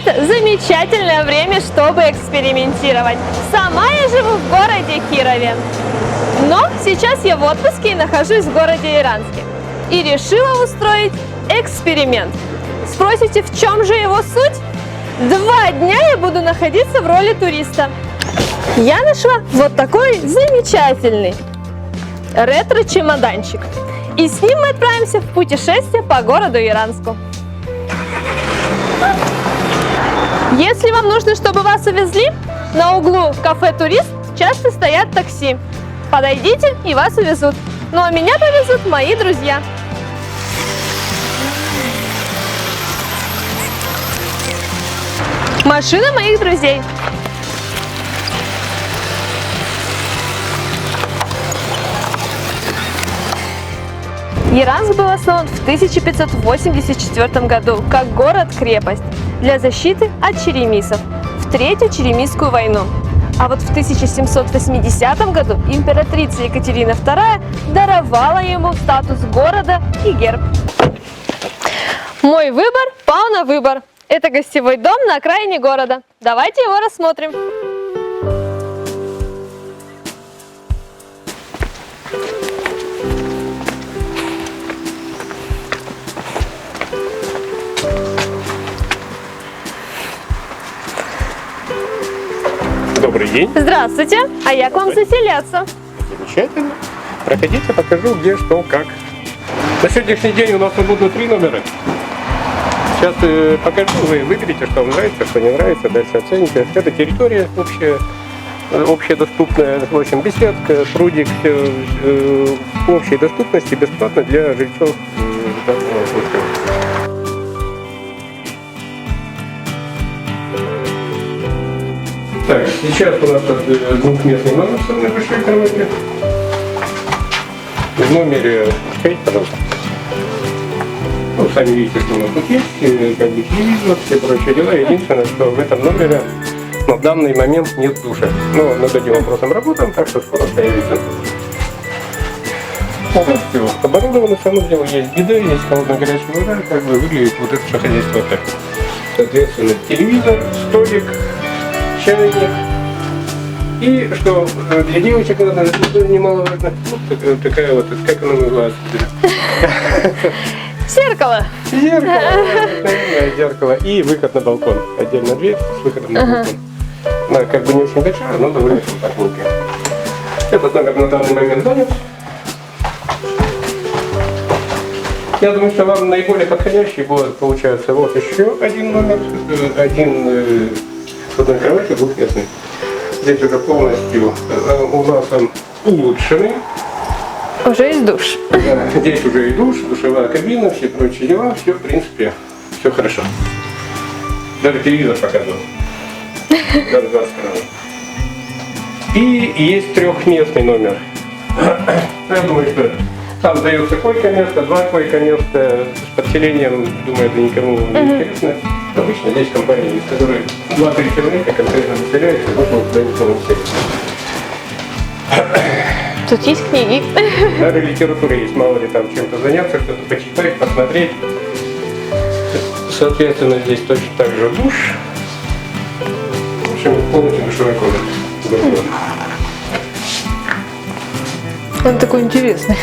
это замечательное время, чтобы экспериментировать. Сама я живу в городе Кирове, но сейчас я в отпуске и нахожусь в городе Яранске. И решила устроить эксперимент. Спросите, в чем же его суть? 2 дня я буду находиться в роли туриста. Я нашла вот такой замечательный ретро-чемоданчик. И с ним мы отправимся в путешествие по городу Яранску. Если вам нужно, чтобы вас увезли, на углу кафе «Турист» часто стоят такси. Подойдите, и вас увезут. Ну а меня повезут мои друзья. Машина моих друзей. Яранск был основан в 1584 году как город-крепость для защиты от черемисов в Третью Черемисскую войну. А вот в 1780 году императрица Екатерина II даровала ему статус города и герб. Мой выбор пал на выбор. Это гостевой дом на окраине города. Давайте его рассмотрим. Добрый день. Здравствуйте. А я к вам заселяться. Замечательно. Проходите, покажу, где, что, как. На сегодняшний день у нас свободно 3 номера. Сейчас покажу, вы выберите, что вам нравится, что не нравится, дальше оцените. Это территория общедоступная, в общем, беседка, прудик, все в общей доступности, бесплатно для жильцов данного острова. Так, сейчас у нас тут двухместный номер с одной большой кроватью. В номере, скажите, пожалуйста. Ну, сами видите, что у нас тут есть, как бы телевизор, все прочие дела. Единственное, что в этом номере на данный момент нет душа. Но над этим вопросом работаем, так что скоро появится. Полностью оборудовано, само дело, есть биде, есть холодная горячая вода, как бы выглядит вот это все хозяйство так. Соответственно, телевизор, столик, чайник. И что для девочек надо немаловажно, вот такая вот, как она называется? Зеркало. Зеркало. И выход на балкон. Отдельно дверь с выходом на балкон. Она как бы не очень большая, но довольно компактненькая. Этот номер на данный момент занят. Я думаю, что вам наиболее подходящий будет, получается, вот еще один номер. Один с одной кроватью, двухместный. Здесь уже полностью у нас он улучшенный. Уже есть душ. Да, здесь уже и душ, душевая кабина, все прочие дела, все в принципе, все хорошо. Даже телевизор показывал. Даже 20 каналов. И есть трехместный номер. Я думаю, что там дается койко-место, 2 койко-места с подселением, думаю, это никому не интересно. Обычно здесь компании, из которых 2-3 человека конкретно заселяются, можно куда-нибудь заселить. Тут есть книги. Даже литература есть, мало ли там чем-то заняться, что-то почитать, посмотреть. Соответственно, здесь точно так же душ. В общем, полностью душевая комната. Он такой интересный.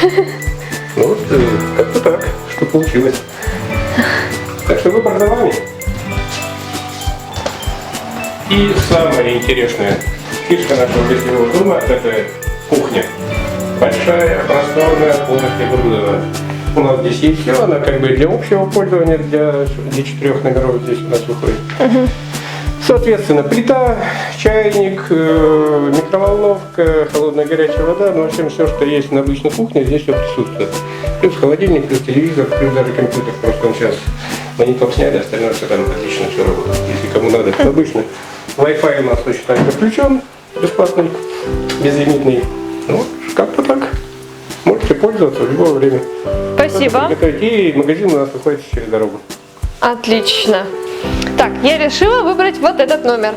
Ну вот, как-то так, что получилось. Так что выбор за вами. И самая интересная фишка нашего гостевого дома – это кухня. Большая, просторная, полностью оборудована. У нас здесь есть все, она как бы для общего пользования, для 4 номеров здесь у нас выходит. Соответственно, плита, чайник, микроволновка, холодная горячая вода, ну, в общем, все, что есть на обычной кухне, здесь все присутствует. Плюс холодильник, плюс телевизор, плюс даже компьютер, просто он сейчас монитор сняли, остальное все там отлично все работает, если кому надо. Обычно Wi-Fi у нас точно так же включен, бесплатный, безлимитный. Ну, как-то так. Можете пользоваться в любое время. Спасибо. И магазин у нас выходит через дорогу. Отлично. Так, я решила выбрать вот этот номер.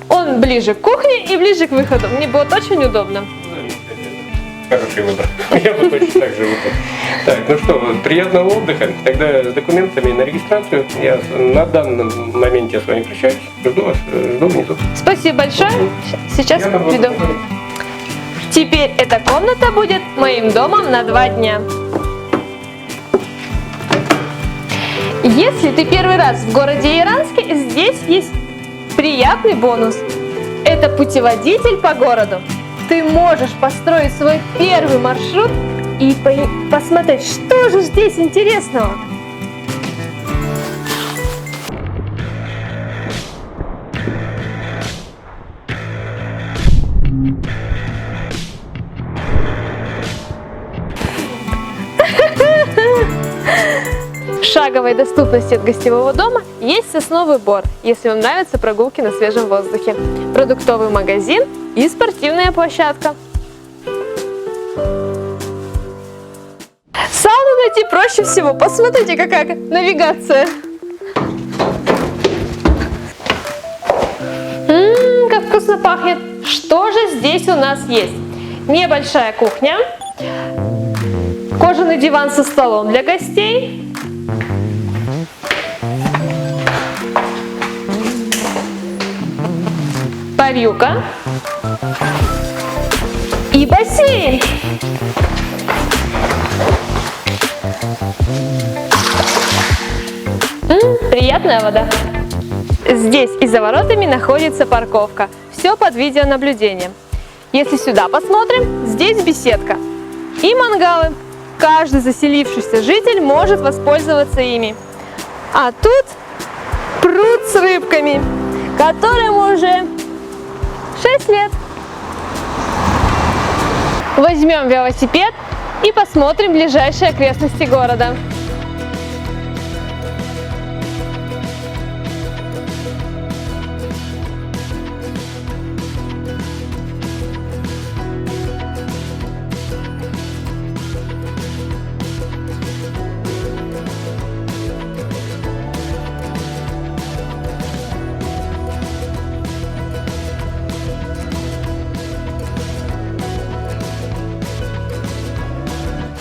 Он ближе к кухне и ближе к выходу. Мне будет очень удобно. Хороший выбор. Я бы точно так же выбрал. Так, ну что, приятного отдыха. Тогда с документами на регистрацию. Я на данном моменте с вами прощаюсь. Жду вас, жду внизу. Спасибо большое. Сейчас веду. Теперь эта комната будет моим домом на 2 дня. Если ты первый раз в городе Яранске, здесь есть приятный бонус. Это путеводитель по городу. Ты можешь построить свой первый маршрут и посмотреть, что же здесь интересного. В шаговой доступности от гостевого дома есть сосновый бор, если вам нравятся прогулки на свежем воздухе, продуктовый магазин и спортивная площадка. Сауну найти проще всего. Посмотрите, какая навигация. Как вкусно пахнет. Что же здесь у нас есть? Небольшая кухня, кожаный диван со столом для гостей, парилка и бассейн. Приятная вода. Здесь и за воротами находится парковка. Все под видеонаблюдением. Если сюда посмотрим, здесь беседка и мангалы. Каждый заселившийся житель может воспользоваться ими. А тут пруд с рыбками, которому уже 6 лет. Возьмем велосипед и посмотрим ближайшие окрестности города.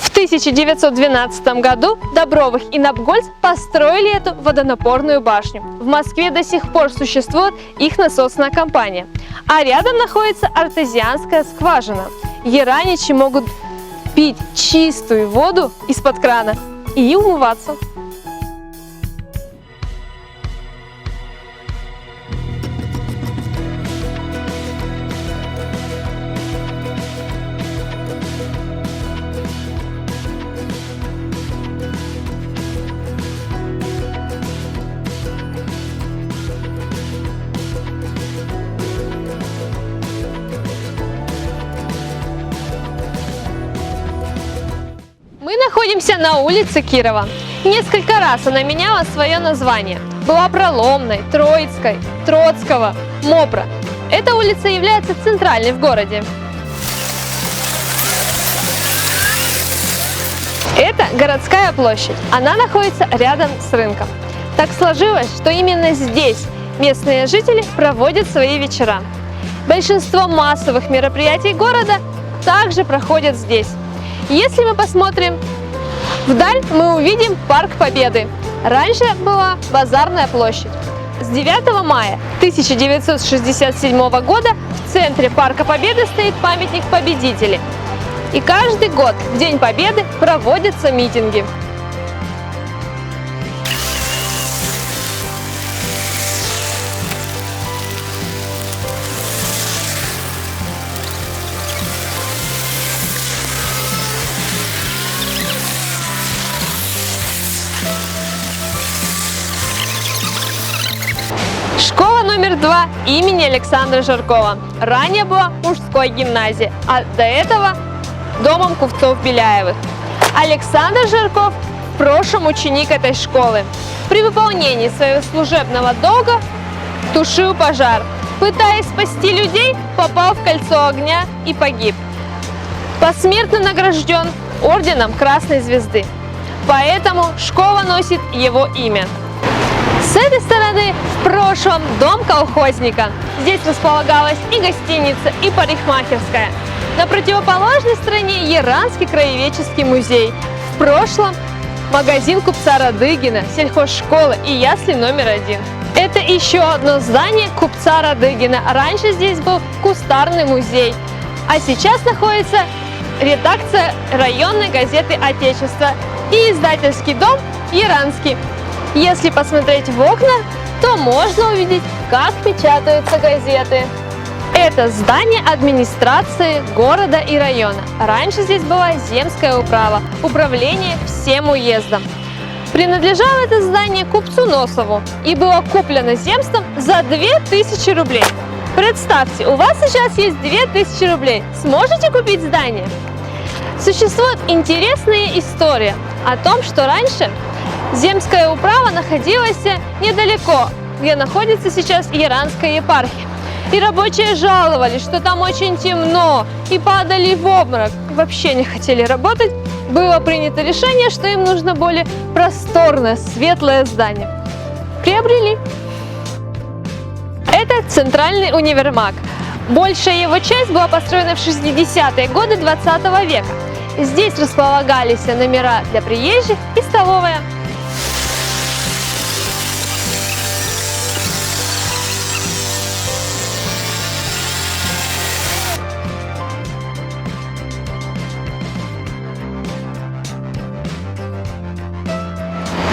В 1912 году Добровых и Напгольц построили эту водонапорную башню. В Москве до сих пор существует их насосная компания, а рядом находится артезианская скважина. Яраничи могут пить чистую воду из-под крана и умываться. Мы находимся на улице Кирова. Несколько раз она меняла свое название. Была Проломной, Троицкой, Троцкого, Мопра. Эта улица является центральной в городе. Это городская площадь. Она находится рядом с рынком. Так сложилось, что именно здесь местные жители проводят свои вечера. Большинство массовых мероприятий города также проходят здесь. Если мы посмотрим вдаль, мы увидим Парк Победы. Раньше была Базарная площадь. С 9 мая 1967 года в центре Парка Победы стоит памятник победителей. И каждый год в День Победы проводятся митинги. Школа номер 2 имени Александра Жаркова. Ранее была мужской гимназией, а до этого домом купцов-Беляевых. Александр Жарков в прошлом ученик этой школы. При выполнении своего служебного долга тушил пожар. Пытаясь спасти людей, попал в кольцо огня и погиб. Посмертно награжден орденом Красной Звезды. Поэтому школа носит его имя. С этой стороны в прошлом дом колхозника. Здесь располагалась и гостиница, и парикмахерская. На противоположной стороне Яранский краеведческий музей. В прошлом магазин купца Радыгина, сельхозшкола и ясли номер 1. Это еще одно здание купца Радыгина. Раньше здесь был кустарный музей, а сейчас находится редакция районной газеты «Отечество» и издательский дом «Яранский». Если посмотреть в окна, то можно увидеть, как печатаются газеты. Это здание администрации города и района. Раньше здесь была земская управа, управление всем уездом. Принадлежало это здание купцу Носову и было куплено земством за 2000 рублей. Представьте, у вас сейчас есть 2000 рублей. Сможете купить здание? Существует интересная история о том, что раньше земская управа находилась недалеко, где находится сейчас Яранская епархия. И рабочие жаловались, что там очень темно, и падали в обморок, и вообще не хотели работать. Было принято решение, что им нужно более просторное, светлое здание. Приобрели. Это центральный универмаг. Большая его часть была построена в 60-е годы 20 века. Здесь располагались номера для приезжих и столовая.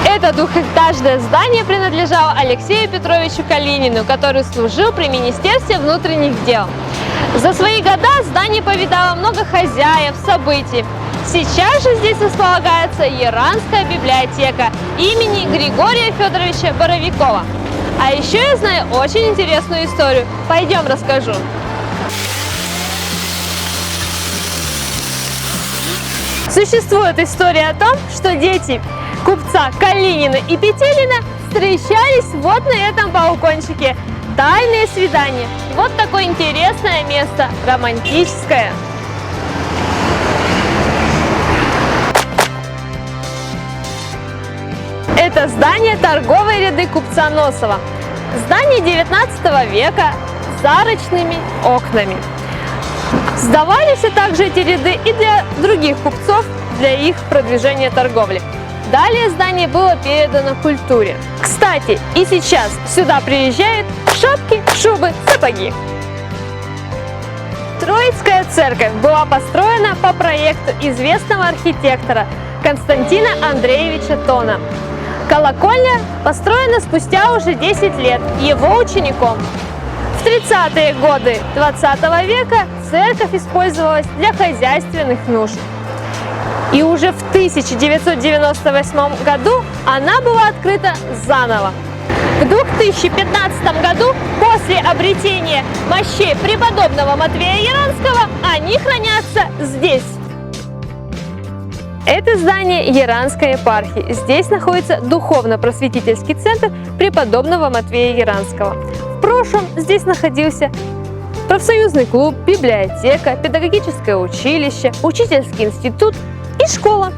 Это двухэтажное здание принадлежало Алексею Петровичу Калинину, который служил при Министерстве внутренних дел. За свои года здание повидало много хозяев, событий. Сейчас же здесь располагается Яранская библиотека имени Григория Федоровича Боровикова. А еще я знаю очень интересную историю. Пойдем расскажу. Существует история о том, что дети купца Калинина и Петелина встречались вот на этом балкончике. Тайные свидания. Вот такое интересное место, романтическое. Это здание торговые ряды купца Носова. Здание 19 века с арочными окнами. Сдавались также эти ряды и для других купцов, для их продвижения торговли. Далее здание было передано культуре. Кстати, и сейчас сюда приезжают шапки, шубы, сапоги. Троицкая церковь была построена по проекту известного архитектора Константина Андреевича Тона. Колокольня построена спустя уже 10 лет его учеником. В 30-е годы 20 века церковь использовалась для хозяйственных нужд. И уже в 1998 году она была открыта заново. В 2015 году, после обретения мощей преподобного Матвея Яранского, они хранятся здесь. Это здание Яранской епархии. Здесь находится духовно-просветительский центр преподобного Матвея Яранского. В прошлом здесь находился профсоюзный клуб, библиотека, педагогическое училище, учительский институт и школа.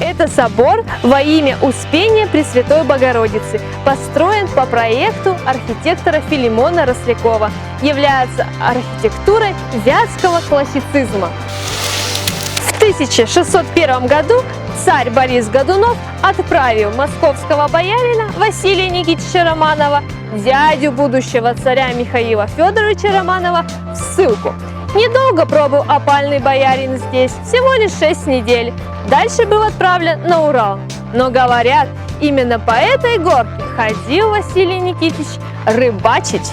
Это собор во имя Успения Пресвятой Богородицы, построен по проекту архитектора Филимона Рослякова, является архитектурой вятского классицизма. В 1601 году царь Борис Годунов отправил московского боярина Василия Никитича Романова, дядю будущего царя Михаила Федоровича Романова, в ссылку. Недолго пробыл опальный боярин здесь, всего лишь 6 недель. Дальше был отправлен на Урал. Но говорят, именно по этой горке ходил Василий Никитич рыбачить.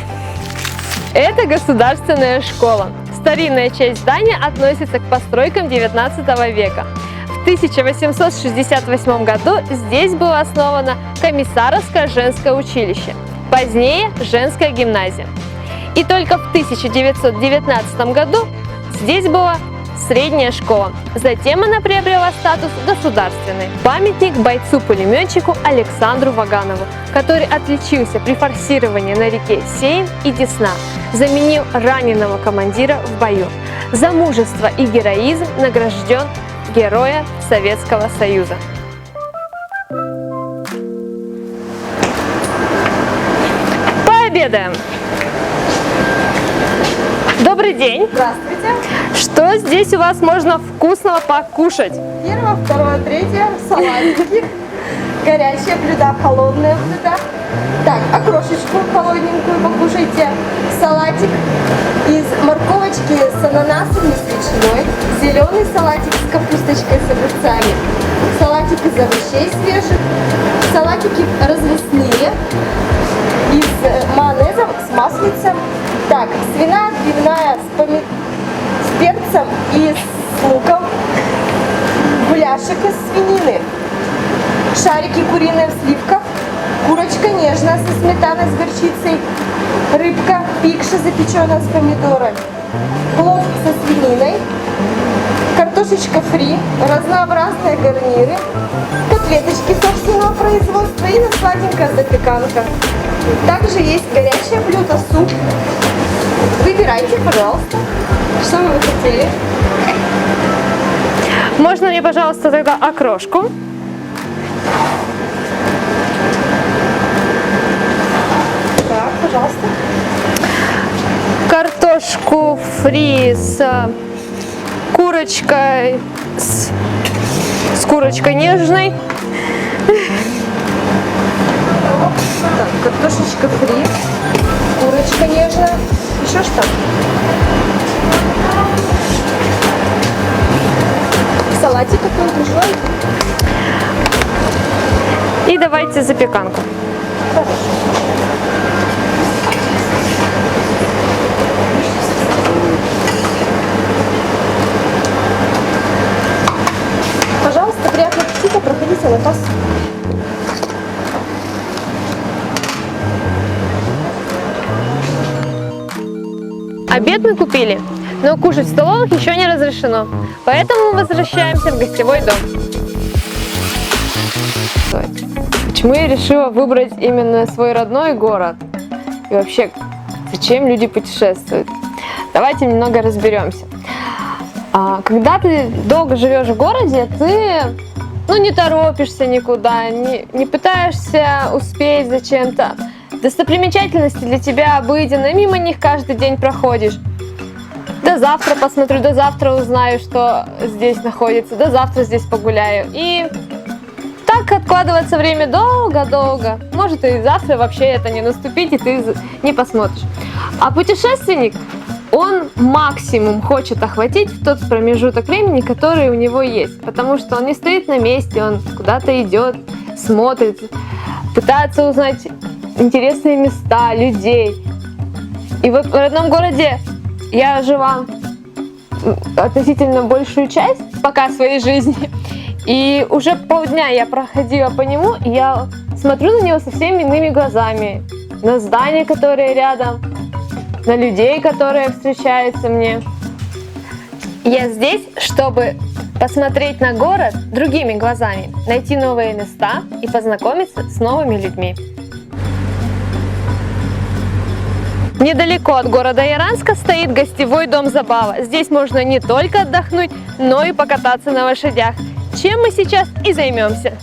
Это государственная школа. Старинная часть здания относится к постройкам 19 века. В 1868 году здесь было основано Комиссаровское женское училище, позднее женская гимназия. И только в 1919 году здесь была средняя школа. Затем она приобрела статус государственной. Памятник бойцу-пулеметчику Александру Ваганову, который отличился при форсировании на реке Сейн и Десна, заменил раненого командира в бою. За мужество и героизм награжден Героя Советского Союза. Пообедаем! Добрый день! Здравствуйте! Что Что здесь у вас можно вкусного покушать? Первое, второе, третье, салатики. Горячие блюда, холодные блюда. Так, окрошечку холодненькую покушайте. Салатик из морковочки с ананасом и с ветчиной. Зеленый салатик с капусточкой с огурцами. Салатик из овощей свежих. Салатики развесные. Из майонеза с маслицем. Так, свиная отбивная с перцем и с луком. Гуляшек из свинины. Шарики куриные в сливках. Курочка нежная со сметаной с горчицей. Рыбка пикша запеченная с помидорами. Плов со свининой. Картошечка фри. Разнообразные гарниры. Котлеточки собственного производства и на сладенькая запеканка. Также есть горячее блюдо, суп. Выбирайте, пожалуйста, что вы хотели. Можно мне, пожалуйста, тогда окрошку? Так, пожалуйста. Картошку фри с курочкой, с курочкой нежной. Так, картошечка фри, курочка нежная. Еще что? Салатик какой-то желаете? И давайте запеканку. Пожалуйста, приятного аппетита, проходите на кассу. Обед мы купили, но кушать в столовых еще не разрешено, поэтому мы возвращаемся в гостевой дом. Почему я решила выбрать именно свой родной город? И вообще, зачем люди путешествуют? Давайте немного разберемся. Когда ты долго живешь в городе, ты не торопишься никуда, не пытаешься успеть за чем-то. Достопримечательности для тебя обыденные, мимо них каждый день проходишь. До завтра посмотрю, до завтра узнаю, что здесь находится, до завтра здесь погуляю. И так откладывается время долго-долго. Может и завтра вообще это не наступить, и ты не посмотришь. А путешественник, он максимум хочет охватить в тот промежуток времени, который у него есть. Потому что он не стоит на месте, он куда-то идет, смотрит, пытается узнать интересные места, людей. И вот в родном городе я жила относительно большую часть пока своей жизни. И уже полдня я проходила по нему, и я смотрю на него совсем иными глазами. На здания, которые рядом, на людей, которые встречаются мне. Я здесь, чтобы посмотреть на город другими глазами, найти новые места и познакомиться с новыми людьми. Недалеко от города Яранска стоит гостевой дом «Забава». Здесь можно не только отдохнуть, но и покататься на лошадях. Чем мы сейчас и займемся.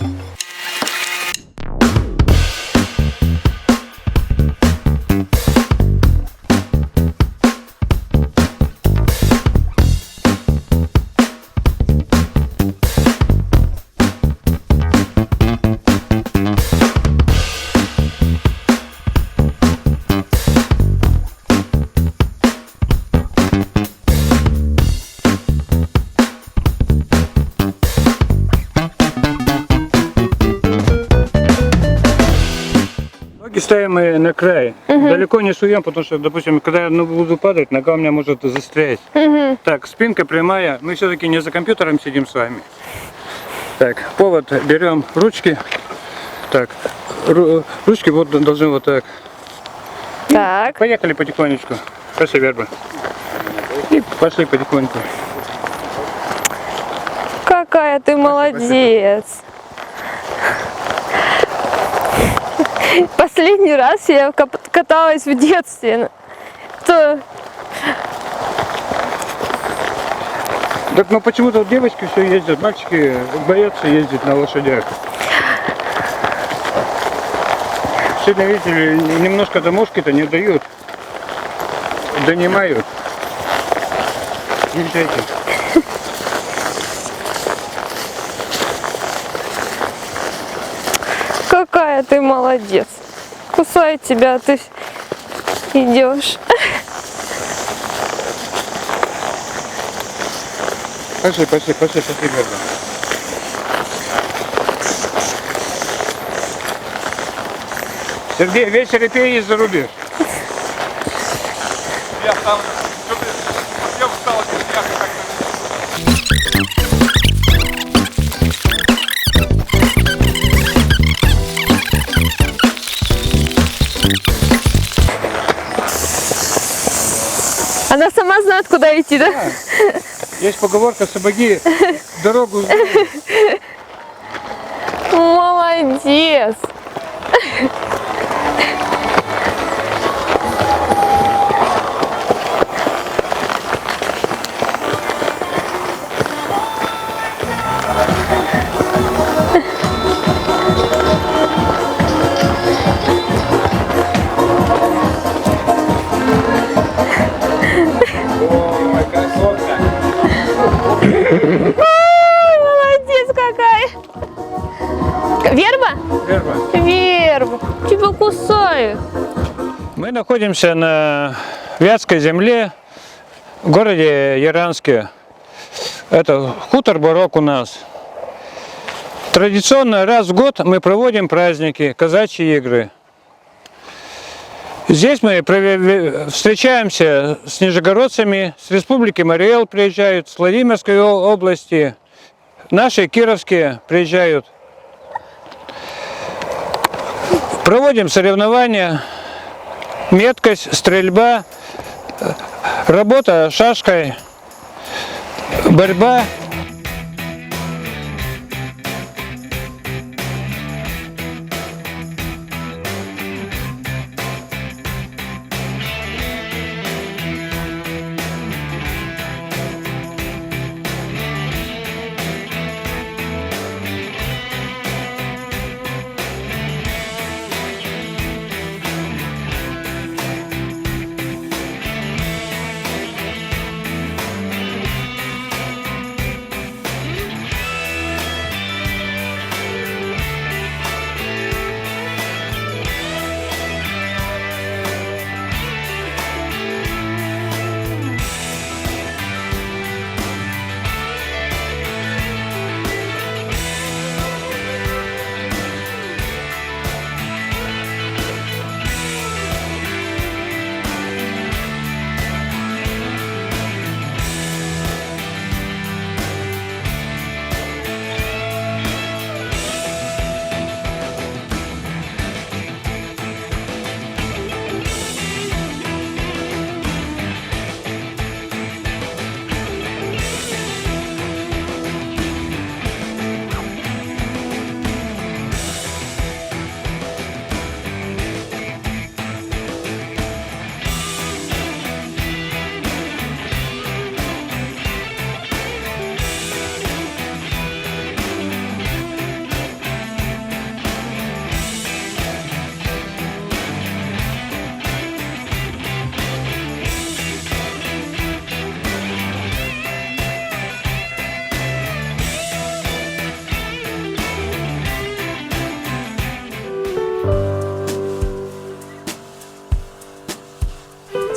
Ставим мы на край. Далеко не суем, потому что, допустим, когда я буду падать, нога у меня может застрять. Так, спинка прямая. Мы все-таки не за компьютером сидим с вами. Так, повод берем ручки. Так, ручки вот должны вот так. Так. Поехали потихонечку. Пошли верба. И пошли потихоньку. Какая ты молодец. Последний раз я каталась в детстве. Так, ну почему-то вот девочки все ездят, мальчики боятся ездить на лошадях. Сегодня, видите, немножко домушки-то не дают, донимают. Смотрите. Какая ты молодец. Кусает тебя, а ты идешь. Пошли, Берта. Сергей, вечер пей и зарубишь. Я там, я устал от меня как-то. Она сама знает, куда идти, да? Есть поговорка: сапоги дорогу знают. Молодец. Ой, красотка. Ой, молодец какая. Верба? Верба. Верба. Тебя кусает. Мы находимся на Вятской земле, в городе Яранске. Это хутор Барок у нас. Традиционно раз в год мы проводим праздники, казачьи игры. Здесь мы встречаемся с нижегородцами, с республики Марий-Эл приезжают, с Владимирской области, наши кировские приезжают. Проводим соревнования, меткость, стрельба, работа шашкой, борьба.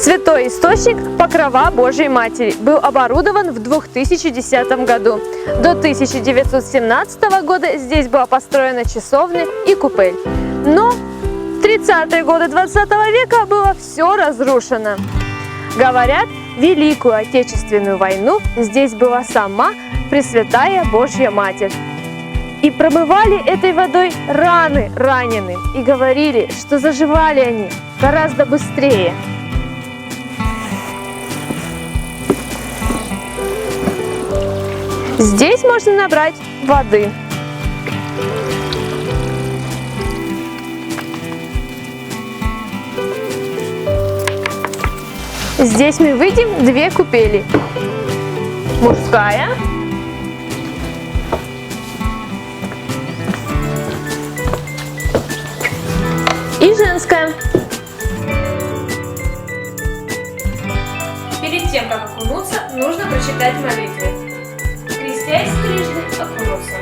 Святой источник Покрова Божией Матери был оборудован в 2010 году. До 1917 года здесь была построена часовня и купель. Но в 30-е годы 20 века было все разрушено. Говорят, в Великую Отечественную войну здесь была сама Пресвятая Божья Матерь. И промывали этой водой раны раненым и говорили, что заживали они гораздо быстрее. Здесь можно набрать воды. Здесь мы видим две купели. Мужская и женская. Перед тем, как окунуться, нужно прочитать читать молитвы. Крестясь трижды, окунуться.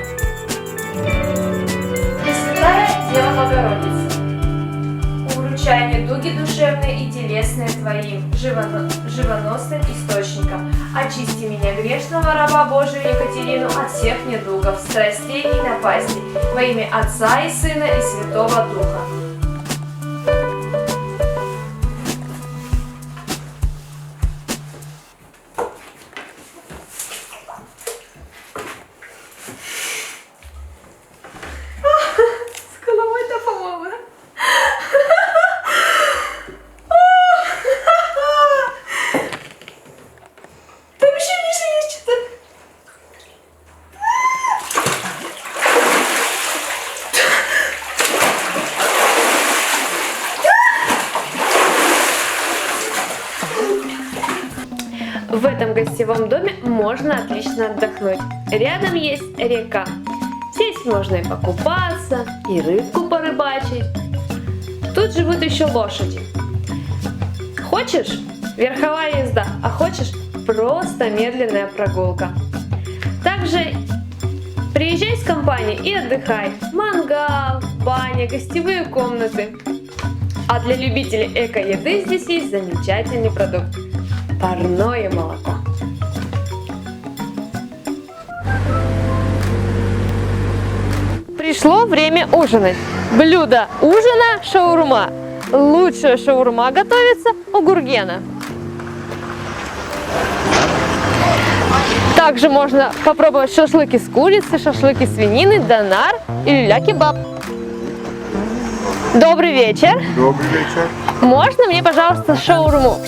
Пресвятая Дева Богородица, уручай недуги душевные и телесные Твоим живоносным источником. Очисти меня, грешного раба Божию Екатерину, от всех недугов, страстей и напастей, во имя Отца и Сына и Святого Духа. С головой-то помогла. Там еще ниже есть что-то. В этом гостевом доме можно отлично отдохнуть. Рядом есть река. Здесь можно и покупаться, и рыбку порыбачить. Тут живут еще лошади. Хочешь — верховая езда, а хочешь — просто медленная прогулка. Также приезжай с компанией и отдыхай. Мангал, баня, гостевые комнаты. А для любителей эко-еды здесь есть замечательный продукт – парное молоко. Пришло время ужинать. Блюдо ужина – шаурма. Лучшая шаурма готовится у Гургена. Также можно попробовать шашлык из курицы, шашлык из свинины, донар и люля-кебаб. Добрый вечер. Добрый вечер. Можно мне, пожалуйста, шаурму?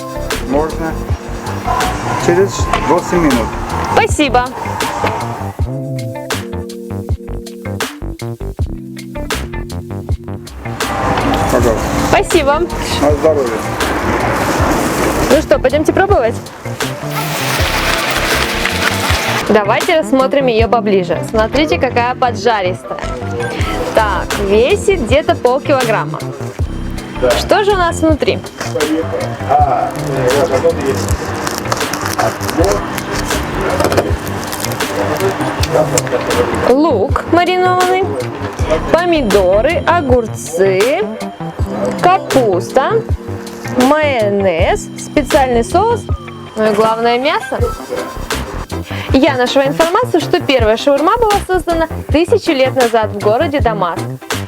Можно. Через 8 минут. Спасибо. Пожалуйста. Спасибо. На здоровье. Ну что, пойдемте пробовать? Давайте рассмотрим ее поближе. Смотрите, какая поджаристая. Так, весит где-то полкилограмма. Что же у нас внутри? Лук маринованный, помидоры, огурцы, капуста, майонез, специальный соус, ну и главное мясо. Я нашла информацию, что первая шаурма была создана 1000 лет назад в городе Дамаск.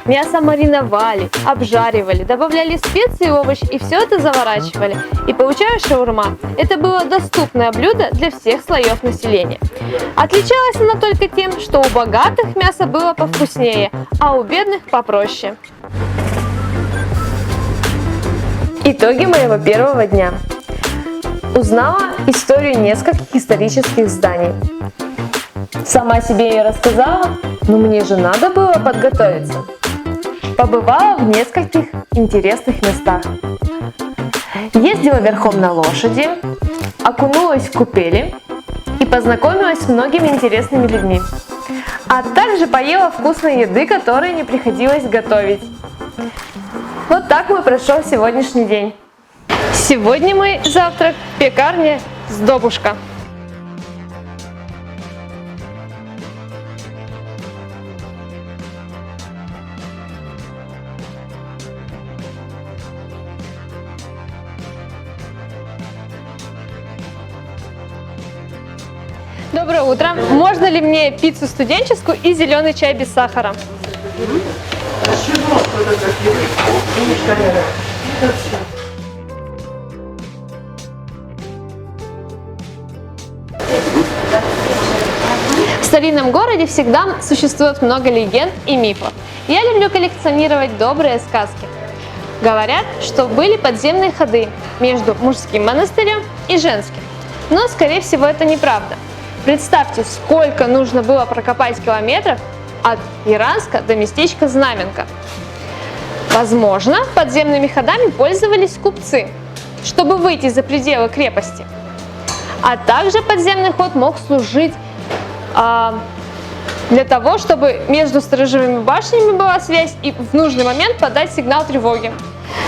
Мясо мариновали, обжаривали, добавляли специи и овощи и все это заворачивали. И получалась шаурма. Это было доступное блюдо для всех слоев населения. Отличалась она только тем, что у богатых мясо было повкуснее, а у бедных попроще. Итоги моего первого дня. Узнала историю нескольких исторических зданий. Сама себе ее рассказала, но мне же надо было подготовиться. Побывала в нескольких интересных местах. Ездила верхом на лошади, окунулась в купели и познакомилась с многими интересными людьми. А также поела вкусной еды, которую не приходилось готовить. Вот так мой прошел сегодняшний день. Сегодня мой завтрак в пекарне «Сдобушка». Доброе утро. Можно ли мне пиццу студенческую и зеленый чай без сахара? В старинном городе всегда существует много легенд и мифов. Я люблю коллекционировать добрые сказки. Говорят, что были подземные ходы между мужским монастырем и женским. Но, скорее всего, это неправда. Представьте, сколько нужно было прокопать километров от Яранска до местечка Знаменка. Возможно, подземными ходами пользовались купцы, чтобы выйти за пределы крепости. А также подземный ход мог служить для того, чтобы между сторожевыми башнями была связь и в нужный момент подать сигнал тревоги.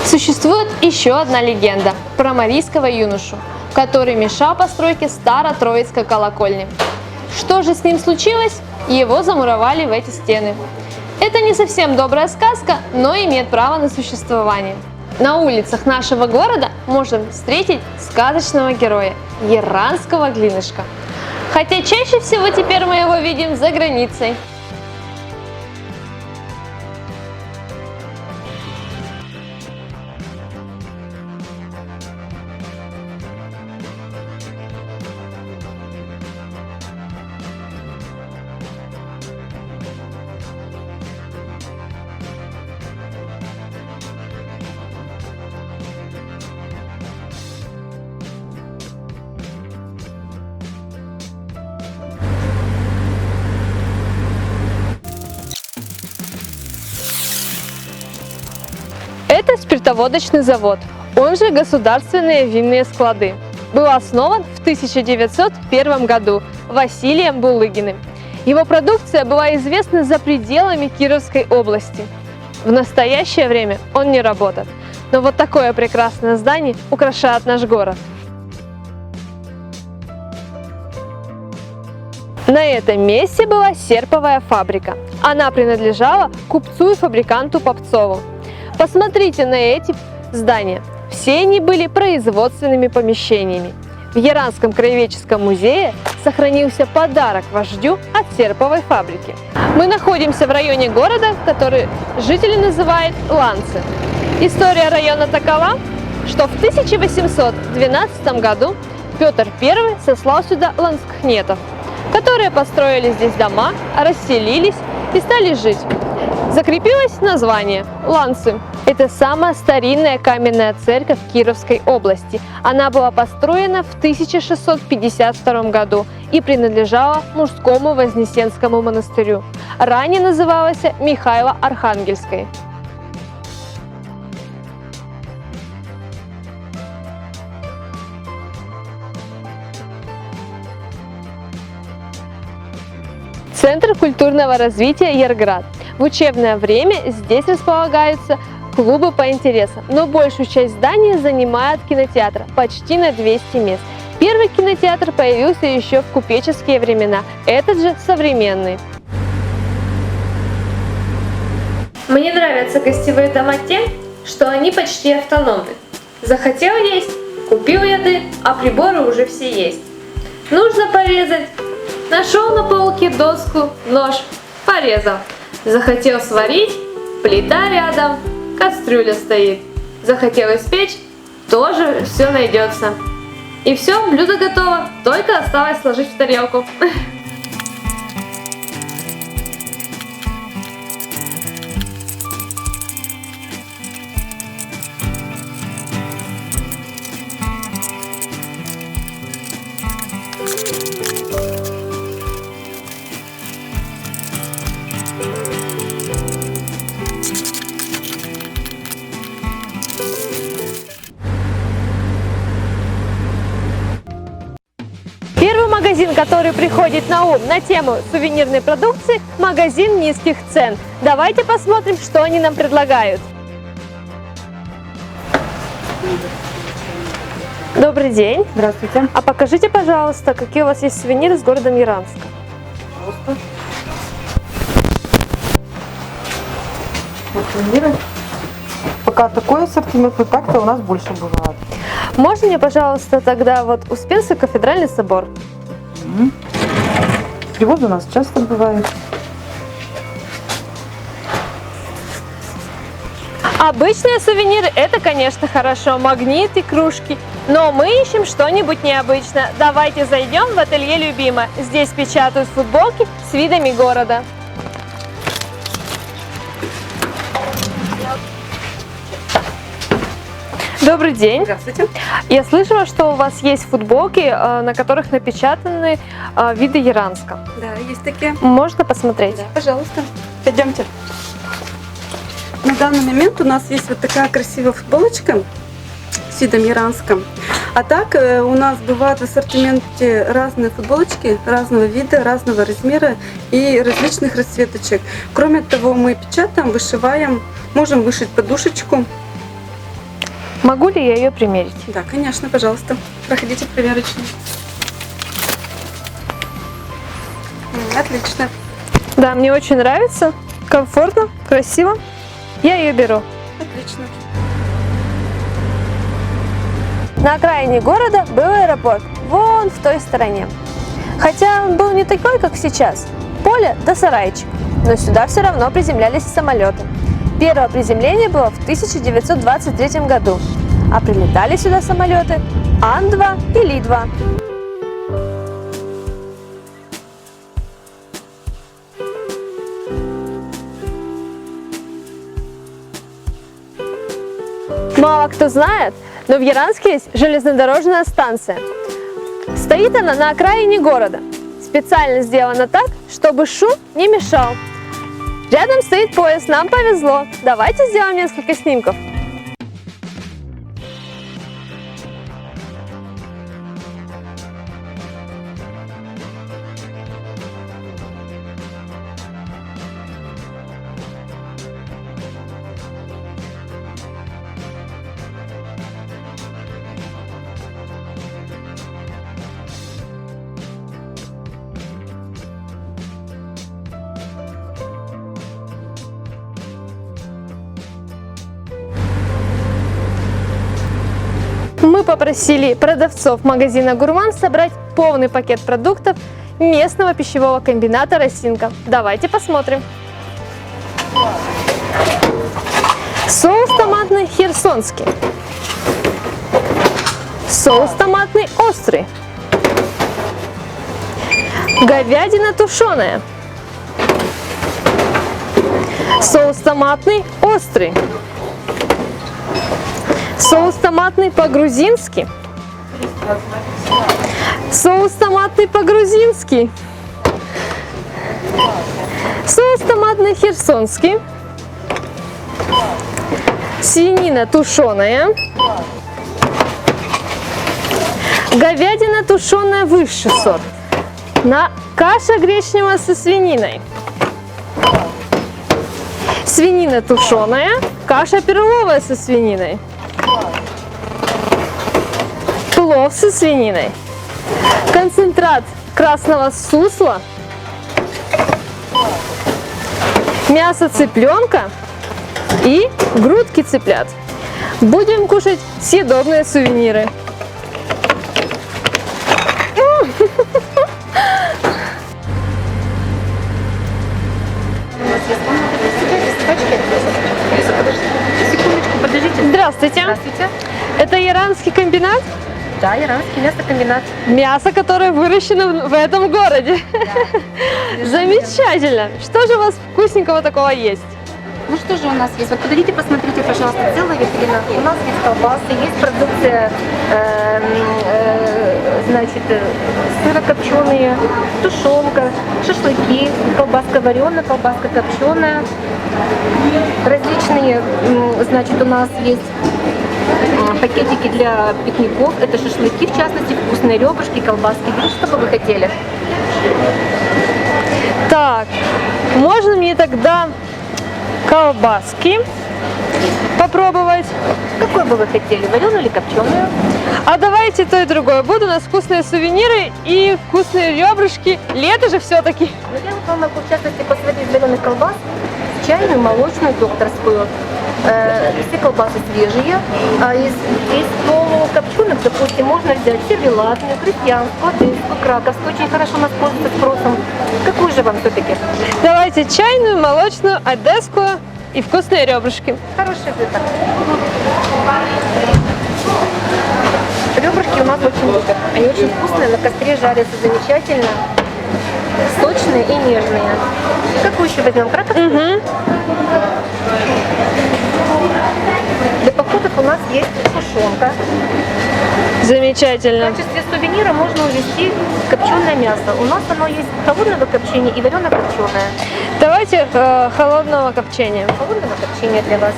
Существует еще одна легенда про марийского юношу. который мешал постройке Старо-Троицкой колокольни. Что же с ним случилось? Его замуровали в эти стены. Это не совсем добрая сказка, но имеет право на существование. На улицах нашего города можем встретить сказочного героя – Яранского Глинышка. Хотя чаще всего теперь мы его видим за границей. Это спиртоводочный завод, он же Государственные винные склады. Был основан в 1901 году Василием Булыгиным. Его продукция была известна за пределами Кировской области. В настоящее время он не работает, но вот такое прекрасное здание украшает наш город. На этом месте была серповая фабрика. Она принадлежала купцу и фабриканту Попцову. Посмотрите на эти здания. Все они были производственными помещениями. В Яранском краеведческом музее сохранился подарок вождю от серповой фабрики. Мы находимся в районе города, который жители называют Ланцы. История района такова, что в 1812 году Петр I сослал сюда ланскхнетов, которые построили здесь дома, расселились и стали жить. Закрепилось название Ланцы. Это самая старинная каменная церковь Кировской области. Она была построена в 1652 году и принадлежала мужскому Вознесенскому монастырю. Ранее называлась Михайло-Архангельской. Центр культурного развития Ярград. В учебное время здесь располагаются клубы по интересам, но большую часть здания занимает кинотеатр, почти на 200 мест. Первый кинотеатр появился еще в купеческие времена, этот же современный. Мне нравятся гостевые дома тем, что они почти автономны. Захотел есть, купил еды, а приборы уже все есть. Нужно порезать. Нашел на полке доску, нож, порезал. Захотел сварить, плита рядом, кастрюля стоит. Захотел испечь, тоже все найдется. И все, блюдо готово, только осталось сложить в тарелку. Первый магазин, который приходит на ум на тему сувенирной продукции – магазин низких цен. Давайте посмотрим, что они нам предлагают. Добрый день. Здравствуйте. А покажите, пожалуйста, какие у вас есть сувениры с городом Яранска. Пожалуйста. Вот сувениры. Пока такой ассортимент, но так-то у нас больше бывает. Можно мне, пожалуйста, тогда вот Успенский кафедральный собор? Привозы у нас часто бывает. Обычные сувениры – это, конечно, хорошо, магниты, кружки. Но мы ищем что-нибудь необычное. Давайте зайдем в ателье «Любима». Здесь печатают футболки с видами города. Добрый день. Здравствуйте. Я слышала, что у вас есть футболки, на которых напечатаны виды Яранска. Да, есть такие. Можно посмотреть? Да, пожалуйста. Пойдемте. На данный момент у нас есть вот такая красивая футболочка с видом Яранска. А так у нас бывают в ассортименте разные футболочки разного вида, разного размера и различных расцветочек. Кроме того, мы печатаем, вышиваем, можем вышить подушечку. Могу ли я ее примерить? Да, конечно, пожалуйста. Проходите примерочную. Отлично. Да, мне очень нравится, комфортно, красиво. Я ее беру. Отлично. На окраине города был аэропорт, вон в той стороне. Хотя он был не такой, как сейчас. Поле да сарайчик. Но сюда все равно приземлялись самолеты. Первое приземление было в 1923 году. А прилетали сюда самолеты Ан-2 и Ли-2. Мало кто знает, но в Яранске есть железнодорожная станция. Стоит она на окраине города. Специально сделана так, чтобы шум не мешал. Рядом стоит поезд, нам повезло. Давайте сделаем несколько снимков. Мы попросили продавцов магазина «Гурман» собрать полный пакет продуктов местного пищевого комбината «Росинка». Давайте посмотрим. Соус томатный херсонский. Соус томатный острый. Говядина тушеная. Соус томатный острый. Соус томатный по-грузински. Соус томатный по-грузински. Соус томатный херсонский. Свинина тушеная. Говядина тушеная высший сорт. Каша гречневая со свининой. Свинина тушеная. Каша перловая со свининой. Плов со свининой. Концентрат красного сусла. Мясо цыпленка и грудки цыплят. Будем кушать съедобные сувениры. Здравствуйте. Здравствуйте. Это Яранский комбинат? Да, Яранский мясокомбинат. Мясо, которое выращено в этом городе. Замечательно. Что же у вас вкусненького такого есть? Ну что же у нас есть? Вот подойдите, посмотрите, пожалуйста, целая витрина. У нас есть колбасы, есть продукция, значит, сырокопченые, тушенка, шашлыки, колбаска вареная, колбаска копченая. Различные, значит, у нас есть пакетики для пикников. Это шашлыки, в частности, вкусные ребрышки, колбаски. Что бы вы хотели? Так, можно мне тогда колбаски попробовать? Какой бы вы хотели, вареную или копченую? А давайте то и другое. Будут у нас вкусные сувениры и вкусные ребрышки. Лето же все-таки. Ну, я вам могу, в частности, посмотреть вареных колбас, чайную, молочную, докторскую. Все колбасы свежие. А из полукопченых, допустим, можно взять сервелатную, крестьянскую, одесскую, краковскую. Очень хорошо у нас пользуется спросом. Какую же вам все-таки? Давайте чайную, молочную, одесскую и вкусные ребрышки. Хороший выбор. Ребрышки у нас очень любят. Они очень вкусные, на костре жарятся замечательно. Сочные и нежные. Какую еще возьмем? Краковскую? Угу. Для походов у нас есть тушенка. В Замечательно. качестве сувенира можно увезти копченое мясо. У нас оно есть холодного копчения и варено-копченое. Давайте холодного копчения. Холодного копчения для вас.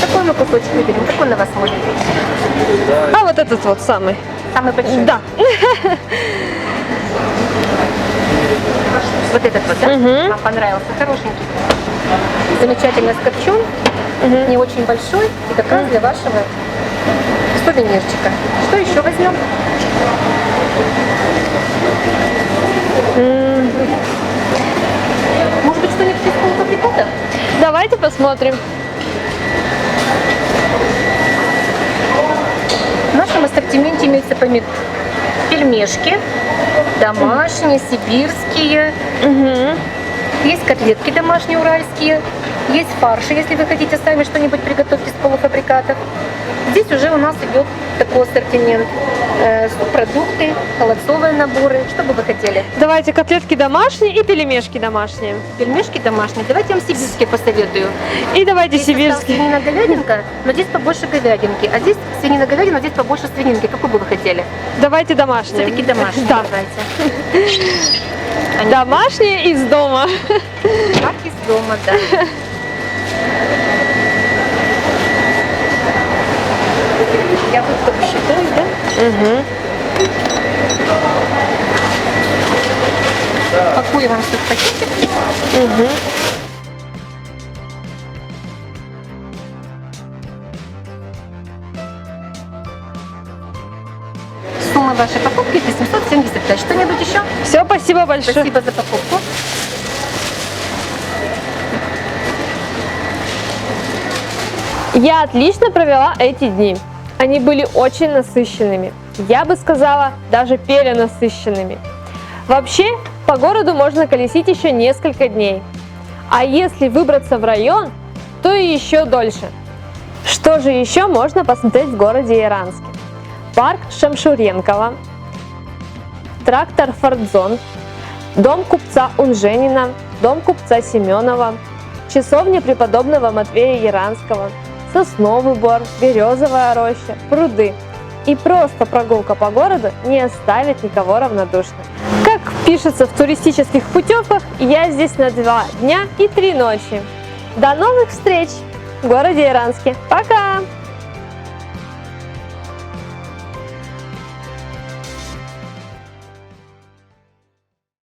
Какой мы кусочек выберем? Какой на вас может быть? А вот этот вот самый. Самый большой? Да. Вот этот вот, да? Мгм. Вам понравился? Хорошенький. Замечательно скопчен, не очень большой и как раз для вашего сувенирчика. Что еще возьмем? Может быть, что-нибудь из полуфабрикатов? Давайте посмотрим. В нашем ассортименте имеются пельмешки, домашние, сибирские. Есть котлетки домашние, уральские. Есть фарши, если вы хотите сами что-нибудь приготовить из полуфабрикатов. Здесь уже у нас идет такой ассортимент. Субпродукты, холодцовые наборы. Что бы вы хотели? Давайте котлетки домашние и пельмешки домашние. Пельмешки домашние. Давайте я вам сибирские посоветую. И давайте Здесь сибирские. свинина-говядинка, но здесь побольше говядинки. А здесь свинина-говядина, здесь побольше свининки. Какую бы вы хотели? Давайте домашние. Все-таки домашние. Да. Давайте. Они Домашние из дома. как из дома, да. Я вот только считаю, да? Пакую вам все в пакетик. Сумма вашей покупки 875. Что-нибудь еще? Все, спасибо большое. Спасибо за покупку. Я отлично провела эти дни. Они были очень насыщенными. Я бы сказала, даже перенасыщенными. Вообще, по городу можно колесить еще несколько дней. А если выбраться в район, то и еще дольше. Что же еще можно посмотреть в городе Яранске? Парк Шамшуренкова, трактор Фордзон, дом купца Унженина, дом купца Семенова, часовня преподобного Матвея Яранского, Сосновый Бор, Березовая роща, пруды. И просто прогулка по городу не оставит никого равнодушным. Как пишется в туристических путевках, я здесь на 2 дня и 3 ночи. До новых встреч в городе Яранске. Пока!